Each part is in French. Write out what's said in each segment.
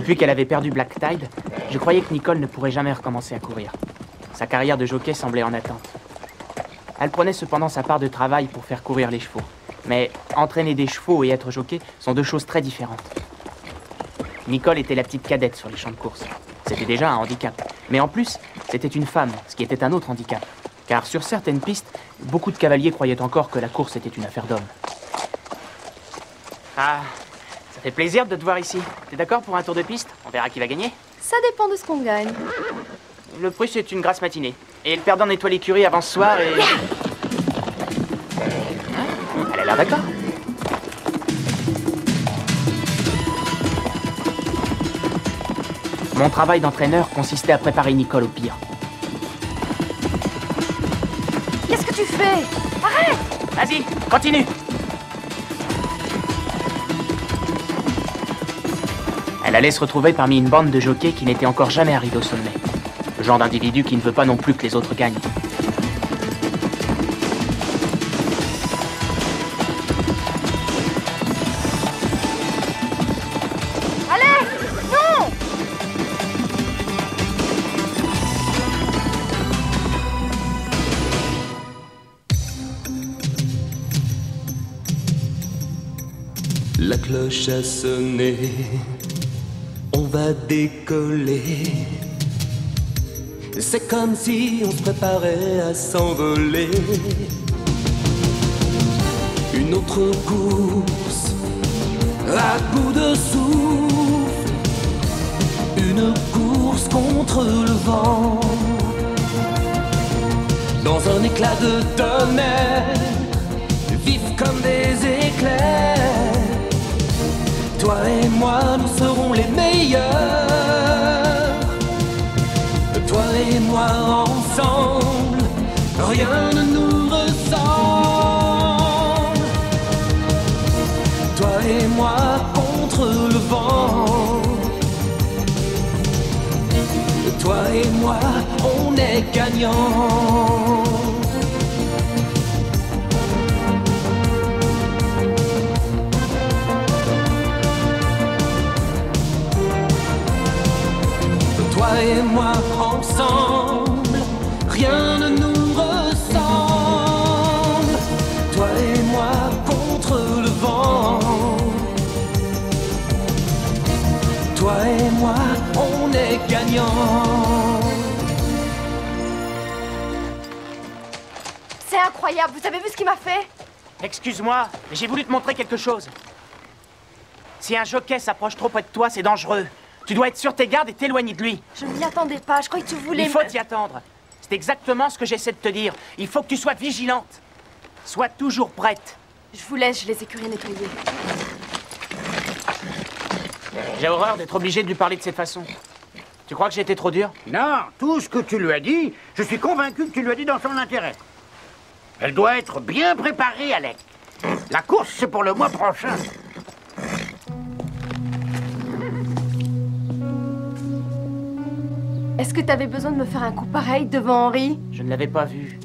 Depuis qu'elle avait perdu Black Tide, je croyais que Nicole ne pourrait jamais recommencer à courir. Sa carrière de jockey semblait en attente. Elle prenait cependant sa part de travail pour faire courir les chevaux. Mais entraîner des chevaux et être jockey sont deux choses très différentes. Nicole était la petite cadette sur les champs de course. C'était déjà un handicap. Mais en plus, c'était une femme, ce qui était un autre handicap. Car sur certaines pistes, beaucoup de cavaliers croyaient encore que la course était une affaire d'hommes. Ah, ça fait plaisir de te voir ici. T'es d'accord pour un tour de piste? On verra qui va gagner. Ça dépend de ce qu'on gagne. Le prix, c'est une grasse matinée. Et le perdant nettoie l'écurie avant ce soir et... Elle a l'air d'accord. Mon travail d'entraîneur consistait à préparer Nicole au pire. Qu'est-ce que tu fais? Arrête! Vas-y, continue. Elle allait se retrouver parmi une bande de jockeys qui n'était encore jamais arrivée au sommet. Le genre d'individu qui ne veut pas non plus que les autres gagnent. Allez! Non! La cloche a sonné, on va décoller. C'est comme si on se préparait à s'envoler. Une autre course, à bout de souffle. Une course contre le vent. Dans un éclat de tonnerre, vifs comme des éclairs. Toi et moi, nous serons les meilleurs. Toi et moi ensemble, rien ne nous ressemble. Toi et moi contre le vent. Toi et moi, on est gagnants. Toi et moi ensemble, rien ne nous ressemble. Toi et moi contre le vent. Toi et moi, on est gagnants. C'est incroyable, vous avez vu ce qu'il m'a fait? Excuse-moi, mais j'ai voulu te montrer quelque chose. Si un jockey s'approche trop près de toi, c'est dangereux. Tu dois être sur tes gardes et t'éloigner de lui. Je ne m'y attendais pas, je croyais que tu voulais... Il faut t'y attendre. C'est exactement ce que j'essaie de te dire. Il faut que tu sois vigilante. Sois toujours prête. Je vous laisse, je les écuries nettoyer. J'ai horreur d'être obligé de lui parler de cette façon. Tu crois que j'ai été trop dur? Non, tout ce que tu lui as dit, je suis convaincu que tu lui as dit dans son intérêt. Elle doit être bien préparée, Alec. La course, c'est pour le mois prochain. Est-ce que t'avais besoin de me faire un coup pareil devant Henri? Je ne l'avais pas vu.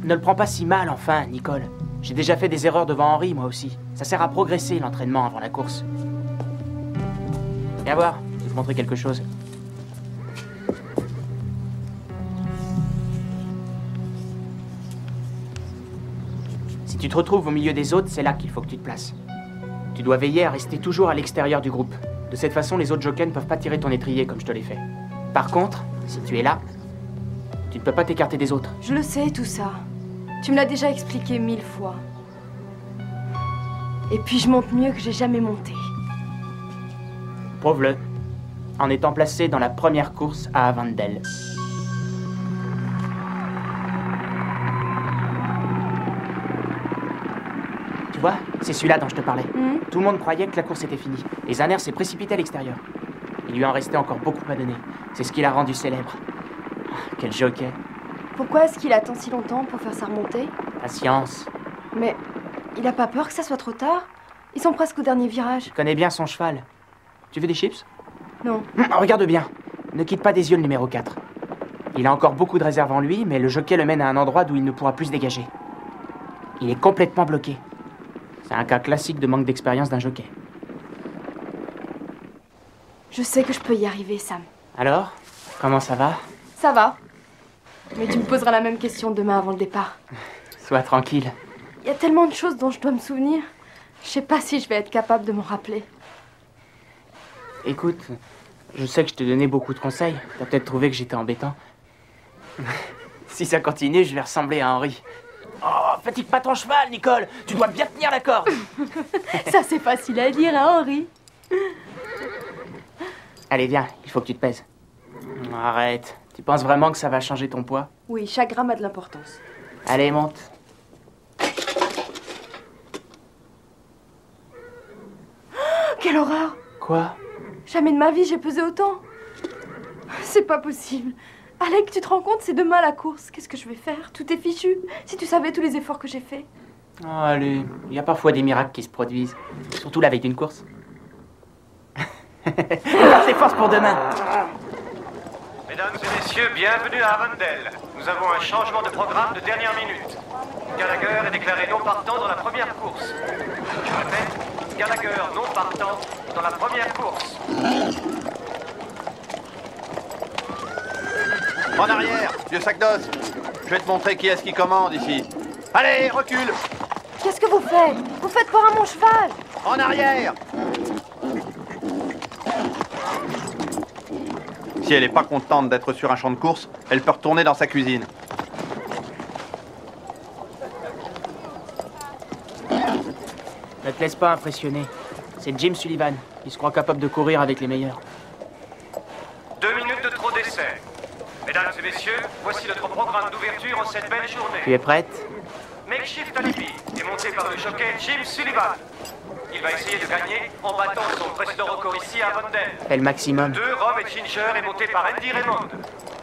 Ne le prends pas si mal, enfin, Nicole. J'ai déjà fait des erreurs devant Henri, moi aussi. Ça sert à progresser, l'entraînement avant la course. Viens voir, je vais te montrer quelque chose. Si tu te retrouves au milieu des autres, c'est là qu'il faut que tu te places. Tu dois veiller à rester toujours à l'extérieur du groupe. De cette façon, les autres jockeys ne peuvent pas tirer ton étrier comme je te l'ai fait. Par contre, si tu es là, tu ne peux pas t'écarter des autres. Je le sais, tout ça. Tu me l'as déjà expliqué 1000 fois. Et puis je monte mieux que j'ai jamais monté. Prouve-le, en étant placé dans la première course à Avondale. Tu vois, c'est celui-là dont je te parlais. Tout le monde croyait que la course était finie. Et Zanner s'est précipité à l'extérieur. Il lui en restait encore beaucoup à donner. C'est ce qui l'a rendu célèbre. Oh, quel jockey. Pourquoi est-ce qu'il attend si longtemps pour faire sa remontée? Patience. Mais il a pas peur que ça soit trop tard? Ils sont presque au dernier virage. Je connais bien son cheval. Tu veux des chips? Non. Regarde bien. Ne quitte pas des yeux le numéro 4. Il a encore beaucoup de réserve en lui, mais le jockey le mène à un endroit d'où il ne pourra plus se dégager. Il est complètement bloqué. C'est un cas classique de manque d'expérience d'un jockey. Je sais que je peux y arriver, Sam. Alors, comment ça va? Ça va. Mais tu me poseras la même question demain avant le départ. Sois tranquille. Il y a tellement de choses dont je dois me souvenir. Je sais pas si je vais être capable de m'en rappeler. Écoute, je sais que je te donnais beaucoup de conseils. T'as peut-être trouvé que j'étais embêtant. Si ça continue, je vais ressembler à Henry. Oh, fatigue pas ton cheval, Nicole. Tu dois bien tenir la corde. Ça, c'est facile à dire, hein, Henry? Allez, viens, il faut que tu te pèses. Arrête. Tu penses vraiment que ça va changer ton poids? Oui, chaque gramme a de l'importance. Allez, monte. Quelle horreur! Quoi? Jamais de ma vie j'ai pesé autant. C'est pas possible. Alec, tu te rends compte, c'est demain la course. Qu'est-ce que je vais faire? Tout est fichu. Si tu savais tous les efforts que j'ai faits. Oh, allez, il y a parfois des miracles qui se produisent. Surtout la veille d'une course. Garde tes forces pour demain. Mesdames et messieurs, bienvenue à Avondale. Nous avons un changement de programme de dernière minute. Gallagher est déclaré non partant dans la première course. Je répète, Gallagher non partant dans la première course. En arrière, vieux sac d'os. Je vais te montrer qui est-ce qui commande ici. Allez, recule. Qu'est-ce que vous faites? Vous faites peur à mon cheval. En arrière. Si elle n'est pas contente d'être sur un champ de course, elle peut retourner dans sa cuisine. Ne te laisse pas impressionner. C'est Jim Sullivan. Il se croit capable de courir avec les meilleurs. 2 minutes de trop d'essai. Mesdames et messieurs, voici notre programme d'ouverture en cette belle journée. Tu es prête? Makeshift Alibi est monté par le jockey Jim Sullivan. Il va essayer de gagner en battant son précédent record ici à Avondale. Fais le maximum. 2, Rob et Ginger est monté par Andy Raymond.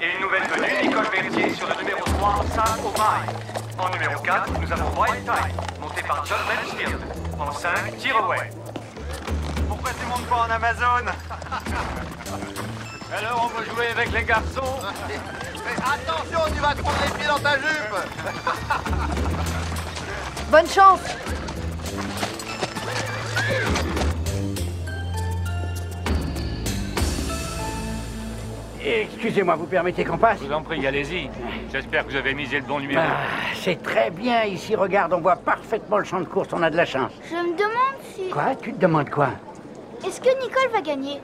Et une nouvelle venue, Nicole Berthier sur le numéro 3, Sam O'Malley. En numéro 4, nous avons Wild Tide, monté par John Mansfield. En 5, Tearaway. Pourquoi tu montes pas en Amazon? Alors on va jouer avec les garçons. Attention, tu vas te prendre les pieds dans ta jupe. Bonne chance. Excusez-moi, vous permettez qu'on passe? Je vous en prie, allez-y. J'espère que vous avez misé le bon numéro. C'est très bien ici, regarde, on voit parfaitement le champ de course, on a de la chance. Je me demande si... Quoi? Tu te demandes quoi? Est-ce que Nicole va gagner?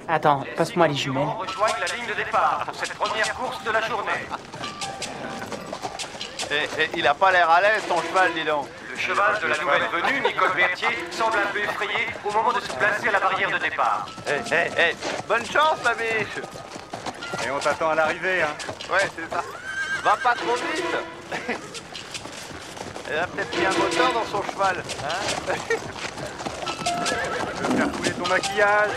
Attends, passe-moi les jumelles. On rejoigne la ligne de départ pour cette première course de la journée. Il a pas l'air à l'aise, ton cheval, dis donc. Le cheval de la nouvelle venue, Nicole Berthier, semble un peu effrayé au moment de se placer à la barrière de départ. Bonne chance, ma biche. Et on t'attend à l'arrivée, hein. Ouais, c'est ça. Va pas trop vite. Elle a peut-être mis un moteur dans son cheval. Hein? Je vais faire couler ton maquillage.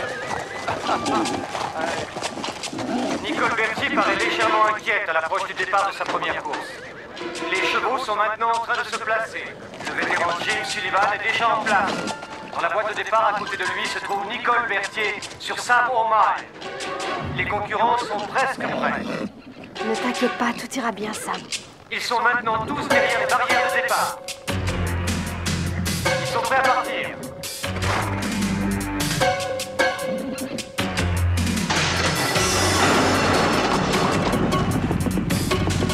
Nicole Berthier paraît légèrement inquiète à l'approche du départ de sa première course. Les chevaux sont maintenant en train de se placer. Le vétéran Jim Sullivan est déjà en place. Dans la boîte de départ, à côté de lui, se trouve Nicole Berthier sur Sam O'Malley. Les concurrents sont presque prêts. Ne t'inquiète pas, tout ira bien, Sam. Ils sont maintenant tous derrière les barrières de départ. Ils sont prêts à partir.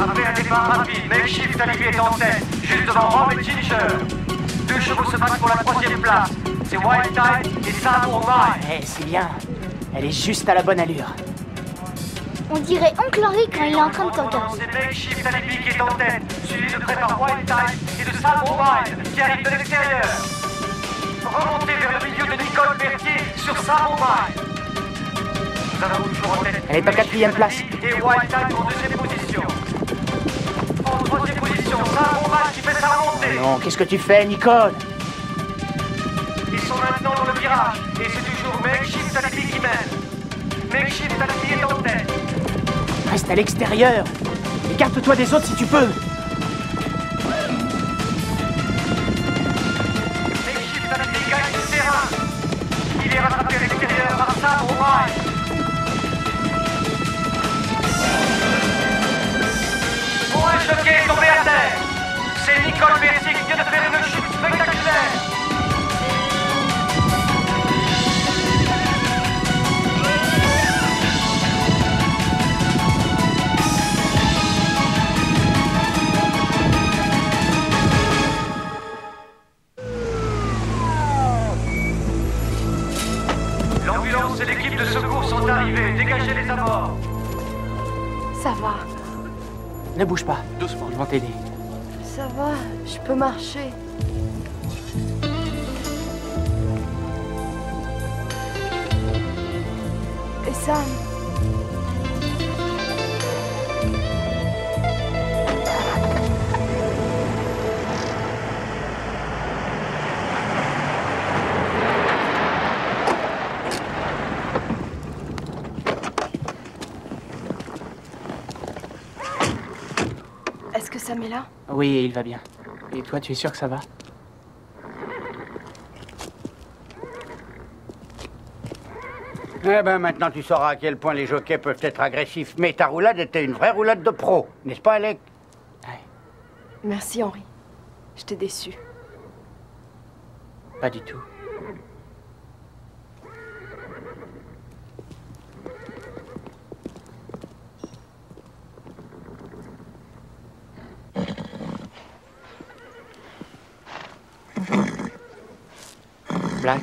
Après un départ rapide, Makeshift Alibi est en tête, juste devant Rob et Ginger. 2 chevaux se battent pour la 3e place. C'est Wild Tide et Sam O'Malley. Eh, c'est bien. Elle est juste à la bonne allure. On dirait Oncle Henry quand il est en train de te regarder. C'est Makeshift Alibi qui est en tête, suivi de près par Wild Tide et de Sam O'Malley qui arrive de l'extérieur. Remontez vers le milieu de Nicole Berthier sur Sam O'Malley. Nous avons toujours en tête. Elle est en 4e place. Et Wild Tide en 2e position. En 3e position, Sam O'Malley qui fait sa remontée. Non, qu'est-ce que tu fais, Nicole? Ils sont maintenant dans le virage. Et c'est toujours Makeshift Alibi qui mène. Makeshift Alibi est en tête. Reste à l'extérieur. Écarte-toi des autres si tu peux. Makeshift Alibi gagne le terrain. Il est rattrapé à l'extérieur par Sam O'Malley. Pour un jockey tombé à terre, c'est Nicole Berthier qui vient de faire une chute spectaculaire. va. Ne bouge pas. Doucement. Ils vont t'aider. Ça va, je peux marcher. Et Sam? Est-ce que Sam est là? Oui, il va bien. Et toi, tu es sûr que ça va? Eh ben, maintenant tu sauras à quel point les jockeys peuvent être agressifs. Mais ta roulade était une vraie roulade de pro, n'est-ce pas, Alec? Ouais, Merci, Henri. Je t'ai déçu. pas du tout. Black,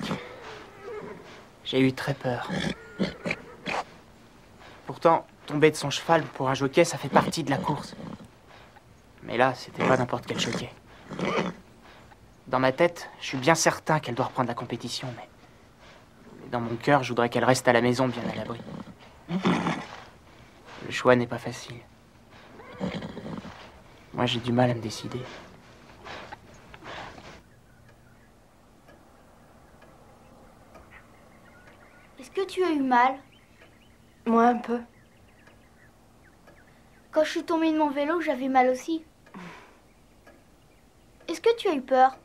j'ai eu très peur. Pourtant, tomber de son cheval pour un jockey, ça fait partie de la course. Mais là, c'était pas n'importe quel jockey. Dans ma tête, je suis bien certain qu'elle doit reprendre la compétition, mais dans mon cœur, je voudrais qu'elle reste à la maison, bien à l'abri. Le choix n'est pas facile. Moi, j'ai du mal à me décider. Est-ce que tu as eu mal? Moi, un peu. Quand je suis tombée de mon vélo, j'avais mal aussi. Est-ce que tu as eu peur?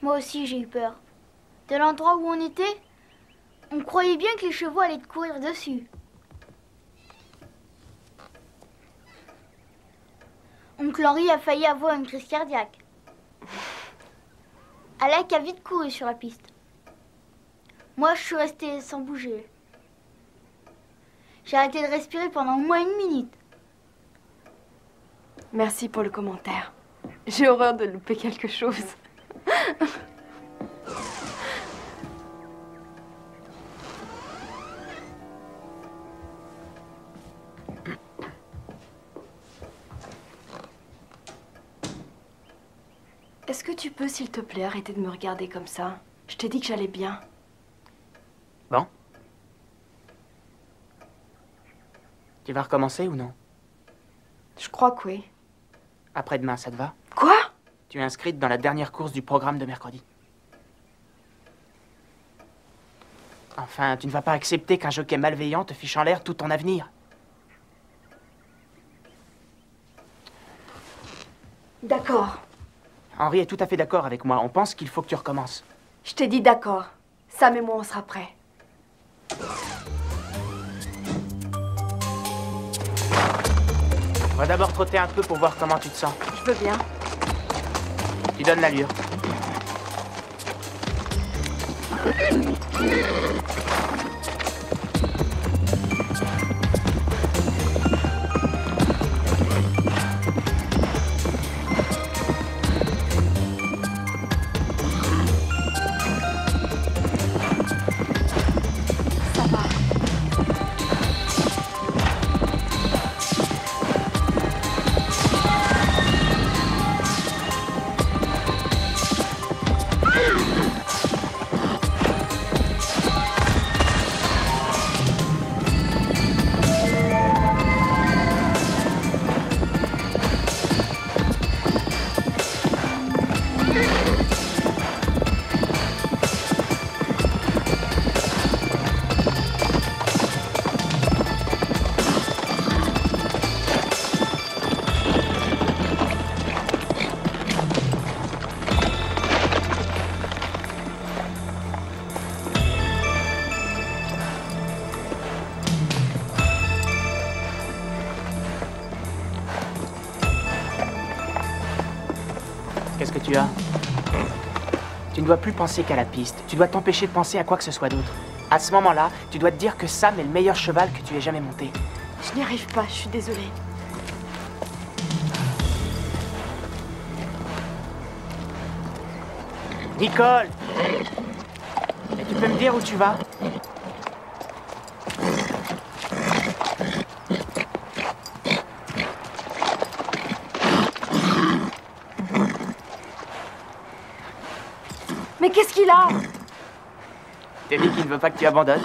Moi aussi, j'ai eu peur. De l'endroit où on était, on croyait bien que les chevaux allaient te courir dessus. Oncle Henri a failli avoir une crise cardiaque. Alec a vite couru sur la piste. Moi, je suis restée sans bouger. J'ai arrêté de respirer pendant au moins 1 minute. Merci pour le commentaire. J'ai horreur de louper quelque chose. Est-ce que tu peux, s'il te plaît, arrêter de me regarder comme ça? Je t'ai dit que j'allais bien. Bon. Tu vas recommencer ou non? Je crois que oui. Après-demain, ça te va? Quoi? Tu es inscrite dans la dernière course du programme de mercredi. Enfin, tu ne vas pas accepter qu'un jockey malveillant te fiche en l'air tout ton avenir. D'accord. Henri est tout à fait d'accord avec moi. On pense qu'il faut que tu recommences. Je t'ai dit d'accord. Sam et moi, on sera prêts. On va d'abord trotter un peu pour voir comment tu te sens. Je veux bien. Tu donnes l'allure. Ça va. Qu'est-ce que tu as? Tu ne dois plus penser qu'à la piste. Tu dois t'empêcher de penser à quoi que ce soit d'autre. À ce moment-là, tu dois te dire que Sam est le meilleur cheval que tu aies jamais monté. Je n'y arrive pas, je suis désolée. Nicole! Mais tu peux me dire où tu vas? Mais qu'est-ce qu'il a? T'as dit qu'il ne veut pas que tu abandonnes?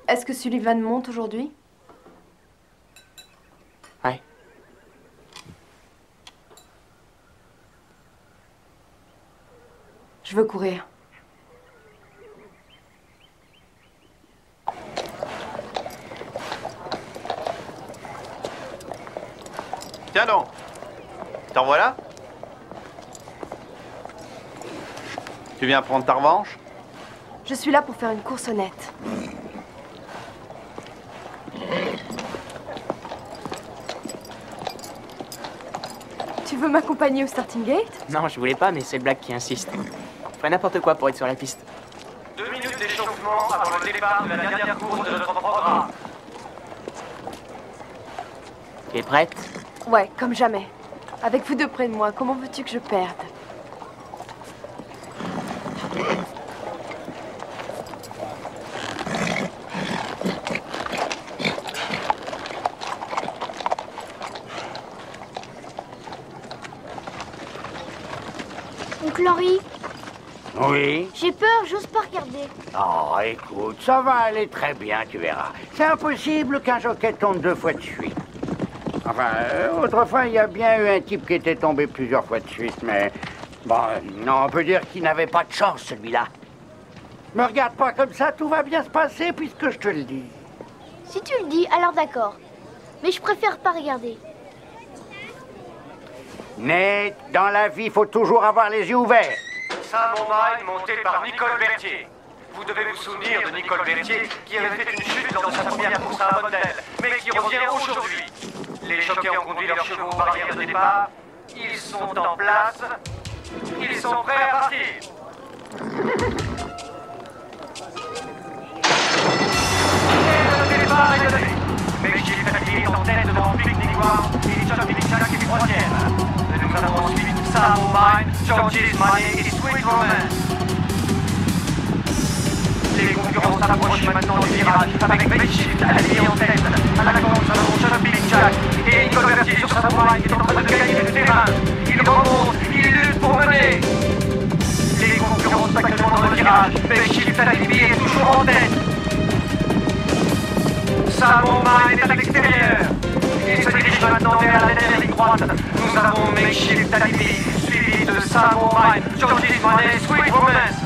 Est-ce que Sullivan monte aujourd'hui? Ouais. Je veux courir. Tiens donc. T'en voilà? Tu viens prendre ta revanche? Je suis là pour faire une course honnête. Tu veux m'accompagner au starting gate? Non, je voulais pas, mais c'est le Black qui insiste. Je ferais n'importe quoi pour être sur la piste. 2 minutes d'échauffement avant le départ de la dernière course de notre programme. Tu es prête? Ouais, comme jamais. Avec vous deux près de moi, comment veux-tu que je perde? Oncle Henri, Oui? j'ai peur, j'ose pas regarder. Oh, écoute, ça va aller très bien, tu verras. C'est impossible qu'un jockey tombe 2 fois de suite. Enfin, autrefois, il y a bien eu un type qui était tombé plusieurs fois de suite, mais... Bon, non, on peut dire qu'il n'avait pas de chance, celui-là. Me regarde pas comme ça, tout va bien se passer puisque je te le dis. Si tu le dis, alors d'accord. Mais je préfère pas regarder. Ned, dans la vie, il faut toujours avoir les yeux ouverts. Sam O'Mine monté par Nicole Berthier. Vous devez vous souvenir de Nicole Berthier qui avait fait une chute lors de sa première course à un modèle, mais qui revient aujourd'hui. Les jockeys ont conduit leurs chevaux aux barrières de départ. Ils sont en place. Ils sont prêts à partir. Et le départ est donné. Makeshift Academy est en tête devant Picnic Noir et Chuck Picnic est troisième. Et nous avons ensuite Sam O'Mine, George's Money et Sweet Romance. Les concurrents s'approchent maintenant du virage avec Makeshift Academy en tête. À la course, nous avons Chuck Picnic et Nicole Berthier sur sa O'Mine qui est en train de gagner du terrain. Il remonte, il lutte pour mener. Les concurrents sont actuellement dans le virage. Makeshift Academy est toujours en tête. Sam O'Mine est à l'extérieur. Il se dirige maintenant vers la dernière ligne droite. Nous avons Makeshift Academy, suivi de Sam O'Mine, George's Money, Sweet Romance.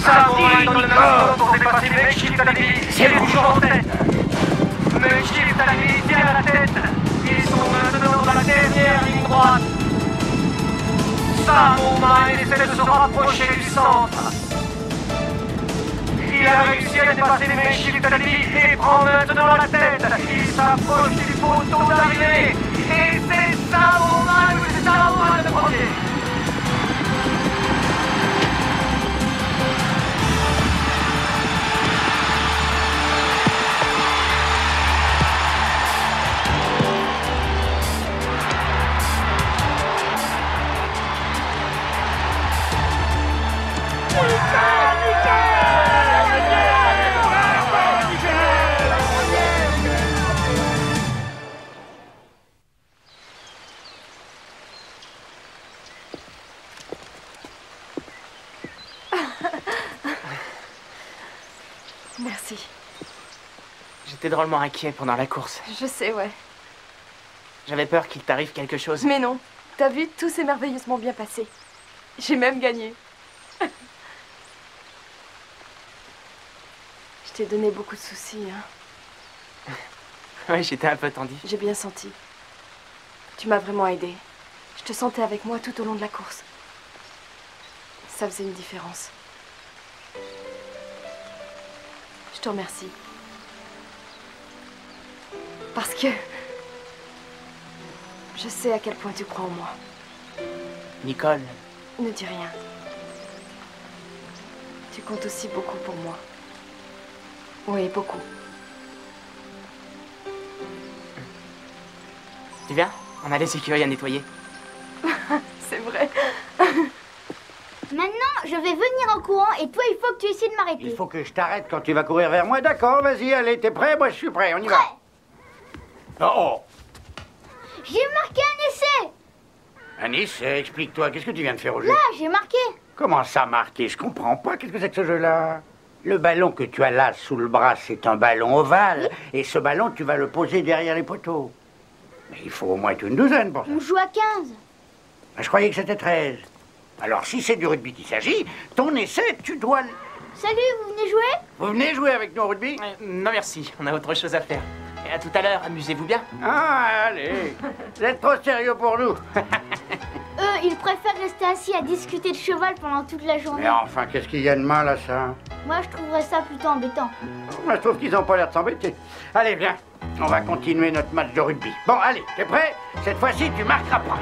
Sam O'Mine dans le nord pour dépasser Makeshift Academy, qui est toujours en tête. Makeshift Academy tient la tête. Ils sont maintenant dans la dernière ligne droite. Sam O'Mine essaie de se rapprocher du centre. Il a réussi à dépasser les Makeshift Academy et prend maintenant la tête. Il s'approche du poteau d'arrivée. Et c'est Sam O'Mine, c'est Sam O'Mine le premier. J'étais drôlement inquiet pendant la course. Je sais, ouais. J'avais peur qu'il t'arrive quelque chose. Mais non, t'as vu, tout s'est merveilleusement bien passé. J'ai même gagné. Je t'ai donné beaucoup de soucis, hein. Ouais, j'étais un peu tendu. J'ai bien senti. Tu m'as vraiment aidé. Je te sentais avec moi tout au long de la course. Ça faisait une différence. Je te remercie. Parce que... je sais à quel point tu crois en moi. Nicole. Ne dis rien. Tu comptes aussi beaucoup pour moi. Oui, beaucoup. Tu viens? On a les écuries à nettoyer. C'est vrai. Maintenant, je vais venir en courant et toi, il faut que tu essaies de m'arrêter. Il faut que je t'arrête quand tu vas courir vers moi. D'accord, vas-y, allez, t'es prêt? Moi, je suis prêt, on y va. Oh, J'ai marqué un essai. un essai, explique-toi, qu'est-ce que tu viens de faire au jeu? Là, j'ai marqué. Comment ça, marqué? Je comprends pas, qu'est-ce que c'est que ce jeu-là? Le ballon que tu as là sous le bras, c'est un ballon ovale. Et ce ballon, tu vas le poser derrière les poteaux. Mais il faut au moins une douzaine pour ça. On joue à 15. Je croyais que c'était 13. Alors, si c'est du rugby qu'il s'agit, ton essai, tu dois... Salut, vous venez jouer? Vous venez jouer avec nous au rugby? Non merci, on a autre chose à faire. Et à tout à l'heure, amusez-vous bien. Ah, allez, vous êtes trop sérieux pour nous. Eux, ils préfèrent rester assis à discuter de cheval pendant toute la journée. Mais enfin, qu'est-ce qu'il y a de mal à ça? Moi, je trouverais ça plutôt embêtant. Moi, je trouve qu'ils n'ont pas l'air de s'embêter. Allez, viens, on va continuer notre match de rugby. Bon, allez, t'es prêt? Cette fois-ci, tu marqueras pas.